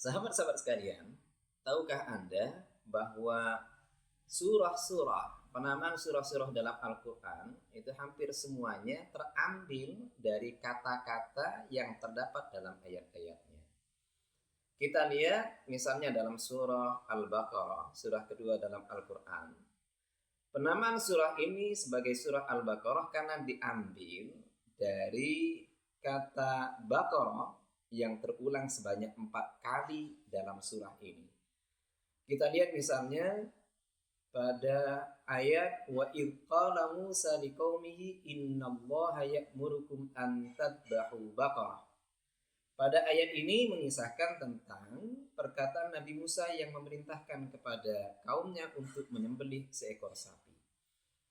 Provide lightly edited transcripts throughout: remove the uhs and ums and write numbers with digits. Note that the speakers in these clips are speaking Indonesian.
Sahabat-sahabat sekalian, tahukah Anda bahwa penamaan surah-surah dalam Al-Quran itu hampir semuanya terambil dari kata-kata yang terdapat dalam ayat-ayatnya. Kita lihat misalnya dalam surah Al-Baqarah, surah kedua dalam Al-Quran. Penamaan surah ini sebagai surah Al-Baqarah karena diambil dari kata Baqarah yang terulang sebanyak 4 kali dalam surah ini. Kita lihat misalnya pada ayat wa idh qala Musa liqaumihi innallaha ya'murukum an tadbahu baqarah. Pada ayat ini mengisahkan tentang perkataan Nabi Musa yang memerintahkan kepada kaumnya untuk menyembelih seekor sapi.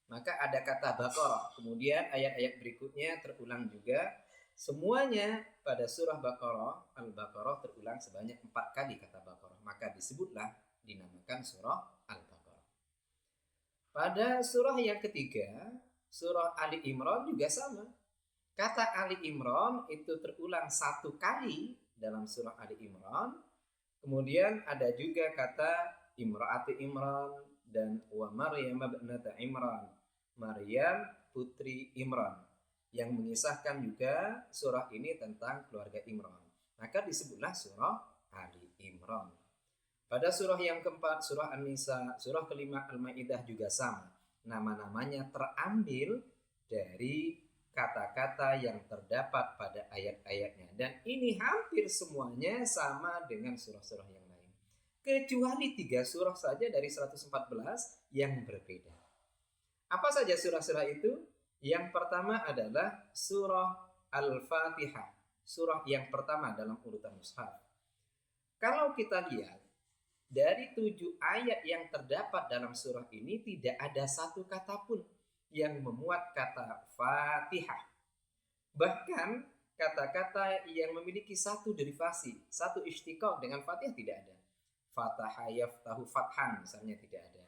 Maka ada kata Baqarah. Kemudian ayat-ayat berikutnya terulang juga. Semuanya pada surah Baqarah, Al-Baqarah terulang sebanyak 4 kali kata Baqarah. Maka disebutlah dinamakan surah Al-Baqarah. Pada surah yang ketiga, surah Ali Imran juga sama. Kata Ali Imran itu terulang 1 kali dalam surah Ali Imran. Kemudian ada juga kata Imra'ati Imran dan wa Maryam ibnata Imran, Maryam putri Imran, yang mengisahkan juga surah ini tentang keluarga Imran. Maka disebutlah surah Ali Imran. Pada surah yang keempat, surah An-Nisa, surah kelima Al-Maidah juga sama. Nama-namanya terambil dari kata-kata yang terdapat pada ayat-ayatnya. Dan ini hampir semuanya sama dengan surah-surah yang lain. Kecuali 3 surah saja dari 114 yang berbeda. Apa saja surah-surah itu? Yang pertama adalah surah Al-Fatihah. Surah yang pertama dalam urutan mushaf. Kalau kita lihat, dari 7 ayat yang terdapat dalam surah ini tidak ada satu kata pun yang memuat kata Fatihah. Bahkan kata-kata yang memiliki satu derivasi, satu istiqaq dengan Fatihah tidak ada. Fataha yaftahu fathan misalnya tidak ada.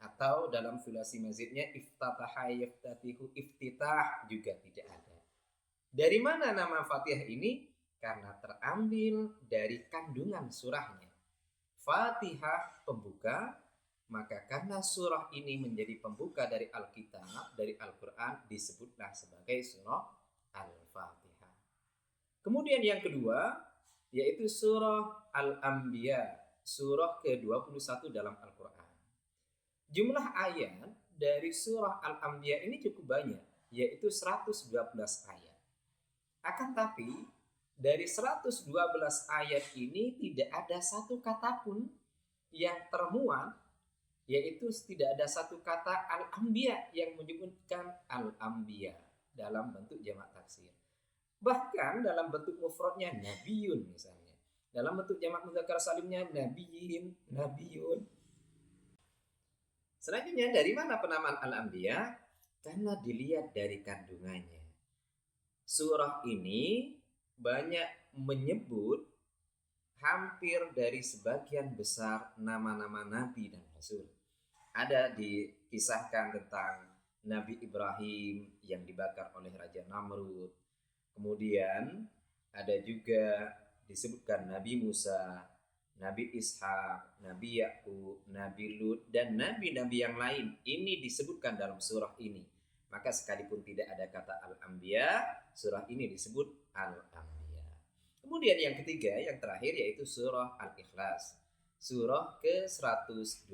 Atau dalam sulasi mazidnya iftataha yaftatihu iftitah juga tidak ada. Dari mana nama Fatihah ini? Karena terambil dari kandungan surahnya. Fatihah pembuka, maka karena surah ini menjadi pembuka dari Alkitab, dari Al-Quran, disebutlah sebagai surah Al-Fatihah. Kemudian yang kedua, yaitu surah Al-Anbiya, surah ke-21 dalam Al-Quran. Jumlah ayat dari surah Al-Anbiya ini cukup banyak, yaitu 112 ayat. Akan tapi, dari 112 ayat ini tidak ada satu kata pun yang termuat, yaitu tidak ada satu kata Al-Anbiya yang menyebutkan Al-Anbiya dalam bentuk jamak taksir. Bahkan dalam bentuk mufradnya Nabiyun misalnya. Dalam bentuk jamak mudzakkar salimnya Nabiyin, Nabiyun. Selanjutnya dari mana penamaan Al-Anbiya? Karena dilihat dari kandungannya. Surah ini banyak menyebut hampir dari sebagian besar nama-nama Nabi dan Rasul. Ada dikisahkan tentang Nabi Ibrahim yang dibakar oleh Raja Namrud. Kemudian ada juga disebutkan Nabi Musa, Nabi Ishak, Nabi Yakub, Nabi Lut, dan nabi-nabi yang lain. Ini disebutkan dalam surah ini. Maka sekalipun tidak ada kata Al-Anbiya, surah ini disebut Al-Anbiya. Kemudian yang ketiga, yang terakhir yaitu surah Al-Ikhlas. Surah ke-112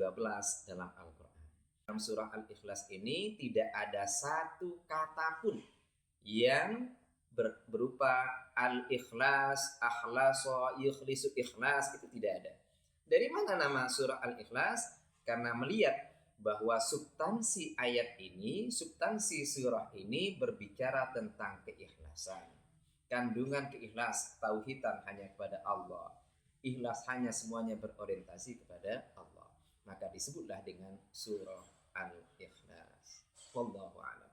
dalam Al-Quran. Dalam surah Al-Ikhlas ini tidak ada satu kata pun yang berupa Al-Ikhlas, Akhlasa, Yukhlisu Ikhlas, itu tidak ada. Dari mana nama surah Al-Ikhlas? Karena melihat bahwa substansi ayat ini, substansi surah ini berbicara tentang keikhlasan. Kandungan keikhlas, tauhidan hanya kepada Allah. Ikhlas hanya semuanya berorientasi kepada Allah. Maka disebutlah dengan surah Al-Ikhlas. Wallahu a'lam.